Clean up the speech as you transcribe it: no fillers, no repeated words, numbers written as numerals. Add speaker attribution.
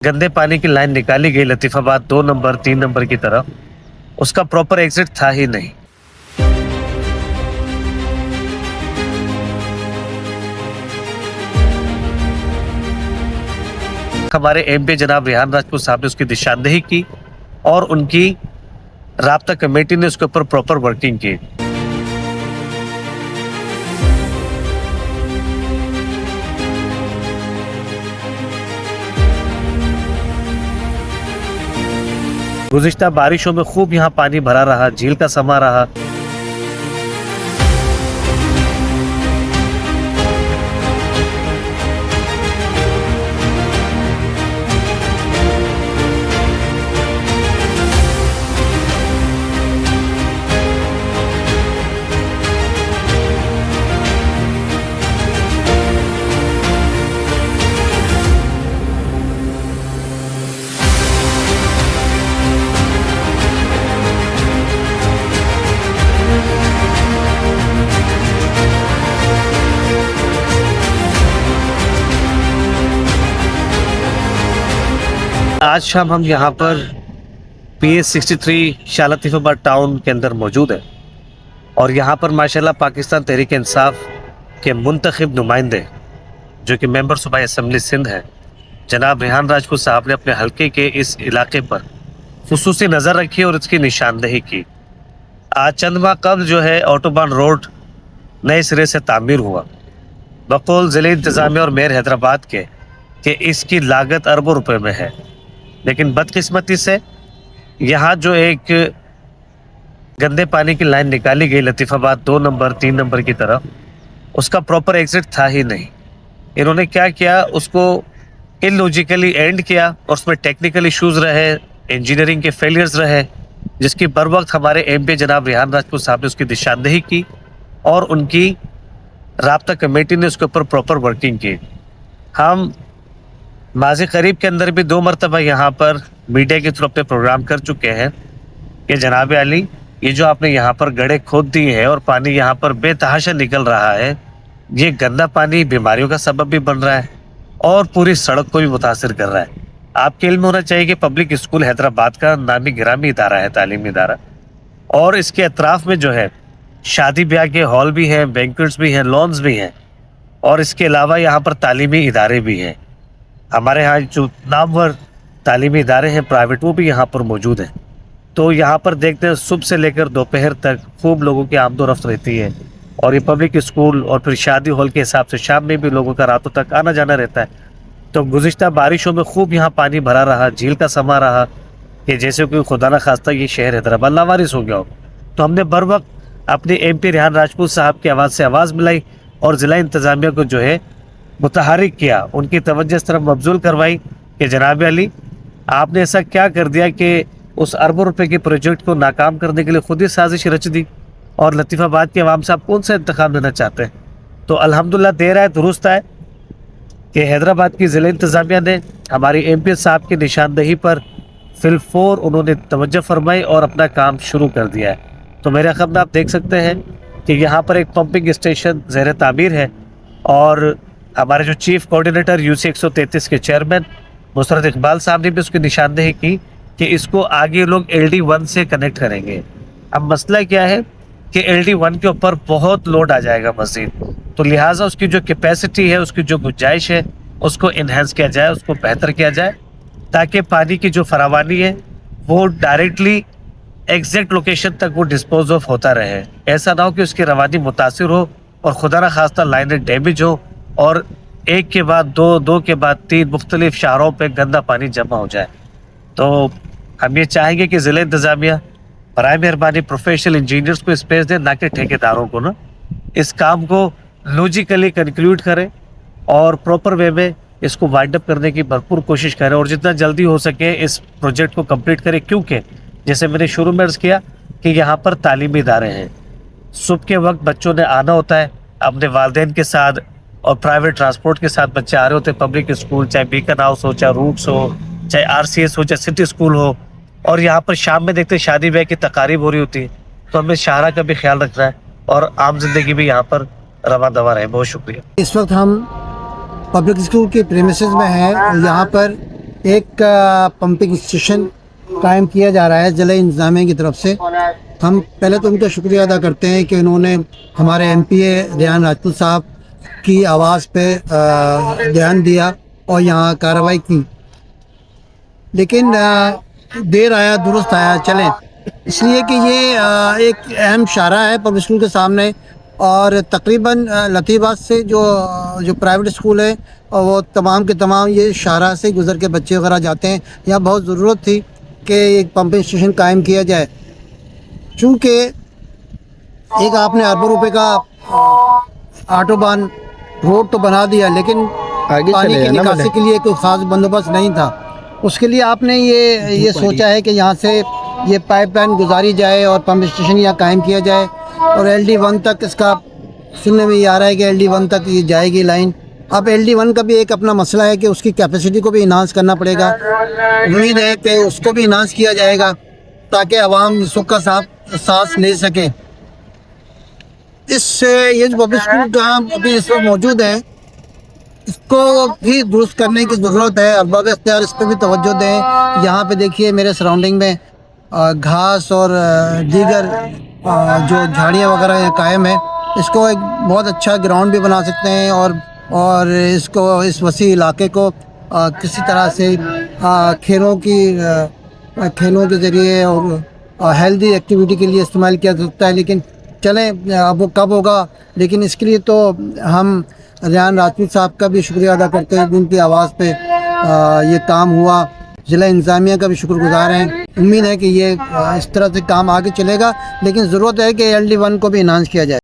Speaker 1: गंदे पानी की लाइन निकाली गई लतीफाबाद 2 नंबर 3 नंबर की तरफ, उसका प्रॉपर एग्जिट था ही नहीं। हमारे एमपी जनाब रेहान राजपूत साहब ने उसकी निशानदेही की और उनकी राब्ता कमेटी ने उसके ऊपर प्रॉपर वर्किंग की। गुज़िश्ता बारिशों में खूब यहाँ पानी भरा रहा, झील का समा रहा। आज शाम हम यहाँ पर PS63 शाह लतीफाबाद टाउन के अंदर मौजूद है और यहाँ पर माशाल्लाह पाकिस्तान तहरीक इंसाफ के मुंतखब नुमाइंदे जो कि मेंबर सूबाई असम्बली सिंध है जनाब रेहान राजपूत साहब ने अपने हल्के के इस इलाके पर खुसूसी नज़र रखी और इसकी निशानदेही की। आज चंद माह कबल जो है ऑटोबान रोड नए सिरे से तामीर हुआ। बकौल ज़िले इंतज़ामिया और मेयर हैदराबाद के इसकी लागत अरबों रुपए में है, लेकिन बदकिस्मती से यहाँ जो एक गंदे पानी की लाइन निकाली गई लतीफाबाद 2 नंबर 3 नंबर की तरफ, उसका प्रॉपर एग्जिट था ही नहीं। इन्होंने क्या किया, उसको इलॉजिकली एंड किया और उसमें टेक्निकल इश्यूज रहे, इंजीनियरिंग के फेलियर्स रहे, जिसकी बर वक्त हमारे एमपी जनाब रेहान राजपूत साहब ने उसकी निशानदेही की और उनकी राब्ता कमेटी ने उसके ऊपर प्रॉपर वर्किंग की। हम माजी करीब के अंदर भी 2 मरतबा यहाँ पर मीडिया के थ्रू अपने प्रोग्राम कर चुके हैं कि जनाब अली, ये जो आपने यहाँ पर गड्ढे खोद दिए हैं और पानी यहाँ पर बेतहाशा निकल रहा है, ये गंदा पानी बीमारियों का सबब भी बन रहा है और पूरी सड़क को भी मुतासिर कर रहा है। आपके इल्म होना चाहिए कि पब्लिक स्कूल हैदराबाद का नामी गिरामी इदारा है, तालीमी इदारा, और इसके अतराफ़ में जो है शादी ब्याह के हॉल भी हैं, बैंक्वेट्स भी हैं, लॉन्स भी हैं और इसके अलावा यहाँ पर तालीमी इदारे भी हैं। हमारे यहाँ जो नामवर तालीमी इदारे हैं प्राइवेट, वो भी यहाँ पर मौजूद हैं। तो यहाँ पर देखते हैं सुबह से लेकर दोपहर तक खूब लोगों की आमदोरफ्त रहती है और ये पब्लिक स्कूल और फिर शादी हॉल के हिसाब से शाम में भी लोगों का रातों तक आना जाना रहता है। तो गुज़िश्ता बारिशों में खूब यहाँ पानी भरा रहा, झील का समा रहा कि जैसे कोई खुदा न खास्ता ये शहर हैदराबाद लावारिस हो गया हो। तो हमने बर वक्त अपने एमपी रेहान राजपूत साहब की आवाज़ से आवाज़ मिलाई और ज़िला इंतज़ामिया को जो है मुतहरिक किया, उनकी तवज्जो इस तरफ मबजूल करवाई कि जनाब अली, आपने ऐसा क्या कर दिया कि उस अरबों रुपए के प्रोजेक्ट को नाकाम करने के लिए खुद ही साजिश रच दी और लतीफाबाद के अवाम से आप कौन सा इंतखाब लेना चाहते हैं। तो अल्हम्दुलिल्लाह देर है दुरुस्त है कि हैदराबाद की ज़िला इंतज़ामिया ने हमारी एमपी साहब की निशानदेही पर फिलफोर उन्होंने तवज्जो फरमाई और अपना काम शुरू कर दिया है। तो मेरे ख़ब में आप देख सकते हैं कि यहाँ पर एक पंपिंग स्टेशन ज़ेर तामीर है और हमारे जो चीफ कोऑर्डिनेटर UC 133 के चेयरमैन मुसरत इकबाल साहब ने भी उसकी निशानदेही की कि इसको आगे लोग LD1 से कनेक्ट करेंगे। अब मसला क्या है कि LD1 के ऊपर बहुत लोड आ जाएगा मज़ीद, तो लिहाजा उसकी जो कैपेसिटी है, उसकी जो गुंजाइश है, उसको इन्हेंस किया जाए, उसको बेहतर किया जाए ताकि पानी की जो फरावानी है वो डायरेक्टली एग्जैक्ट लोकेशन तक वो डिस्पोज ऑफ होता रहे। ऐसा ना हो कि उसकी रवानी मुतासिर हो और खुदा न खास्ता लाइनें डैमेज हो और एक के बाद दो, दो के बाद तीन मुख्तलिफ शहरों पे गंदा पानी जमा हो जाए। तो हम ये चाहेंगे कि ज़िला इंतज़ामिया बराए मेहरबानी प्रोफेशनल इंजीनियर्स को स्पेस दें, ना कि ठेकेदारों को ना इस काम को लॉजिकली कंक्लूड करें और प्रॉपर वे में इसको वाइंड अप करने की भरपूर कोशिश करें और जितना जल्दी हो सके इस प्रोजेक्ट को कंप्लीट करें, क्योंकि जैसे मैंने शुरू में अर्ज़ किया कि यहाँ पर तालीमी इदारे हैं। सुबह के वक्त बच्चों ने आना होता है अपने वालिदैन के साथ और प्राइवेट ट्रांसपोर्ट के साथ बच्चे आ रहे होते हैं पब्लिक स्कूल, चाहे बीकन हाउस हो, चाहे रूट्स हो, चाहे RCS हो, चाहे सिटी स्कूल हो, और यहाँ पर शाम में देखते शादी ब्याह की तकारीब हो रही होती है। तो हमें शाहरा का भी ख्याल रखना है और आम जिंदगी भी यहाँ पर रवा दवा रहे। बहुत शुक्रिया।
Speaker 2: इस वक्त हम पब्लिक स्कूल के प्रेमिसेस में हैं और यहाँ पर ایک پمپنگ اسٹیشن قائم کیا جا رہا ہے ضلع انتظامیہ کی طرف سے. ہم پہلے تو ان کا شکریہ ادا کرتے ہیں کہ انہوں نے ہمارے ایم پی اے ریحان راجپوت صاحب کی آواز پہ دھیان دیا اور یہاں کارروائی کی. لیکن دیر آیا درست آیا چلیں، اس لیے کہ یہ ایک اہم شاہراہ ہے پبلک اسکول کے سامنے، اور تقریباً لطیفات سے جو پرائیویٹ اسکول ہے اور وہ تمام کے تمام یہ شاہراہ سے گزر کے بچے وغیرہ جاتے ہیں. یہاں بہت ضرورت تھی کہ ایک پمپنگ اسٹیشن قائم کیا جائے، چونکہ ایک آپ نے اربوں روپے کا آٹو بان روڈ تو بنا دیا، لیکن پانی کی نکاسی کے لیے کوئی خاص بندوبست نہیں تھا. اس کے لیے آپ نے یہ سوچا ہے کہ یہاں سے یہ پائپ لائن گزاری جائے اور پمپ اسٹیشن یہاں قائم کیا جائے، اور ایل ڈی 1 تک اس کا سننے میں یہ آ رہا ہے کہ ایل ڈی 1 تک یہ جائے گی لائن. اب ایل ڈی 1 کا بھی ایک اپنا مسئلہ ہے کہ اس کی کیپیسٹی کو بھی انہانس کرنا پڑے گا. امید ہے کہ اس کو بھی انہانس کیا جائے گا تاکہ عوام سکھ کا سانس لے سکے. یہ جو پبلک اسکول جہاں ابھی اس وقت موجود ہے اس کو بھی درست کرنے کی ضرورت ہے. ارباب اختیار اس پہ بھی توجہ دیں. یہاں پہ دیکھیے میرے سراؤنڈنگ میں گھاس اور دیگر جو جھاڑیاں وغیرہ یہاں قائم ہیں، اس کو ایک بہت اچھا گراؤنڈ بھی بنا سکتے ہیں، اور اس کو اس وسیع علاقے کو کسی طرح سے کھیلوں کے ذریعے اور ہیلدی ایکٹیویٹی کے لیے استعمال کیا جا سکتا ہے. لیکن چلیں اب وہ کب ہوگا، لیکن اس کے لیے تو ہم ریحان راجپوت صاحب کا بھی شکریہ ادا کرتے ہیں، جن کی آواز پہ یہ کام ہوا. ضلع انتظامیہ کا بھی شکر گزار ہیں. امید ہے کہ یہ اس طرح سے کام آگے چلے گا، لیکن ضرورت ہے کہ ایل ڈی 1 کو بھی انہانس کیا جائے.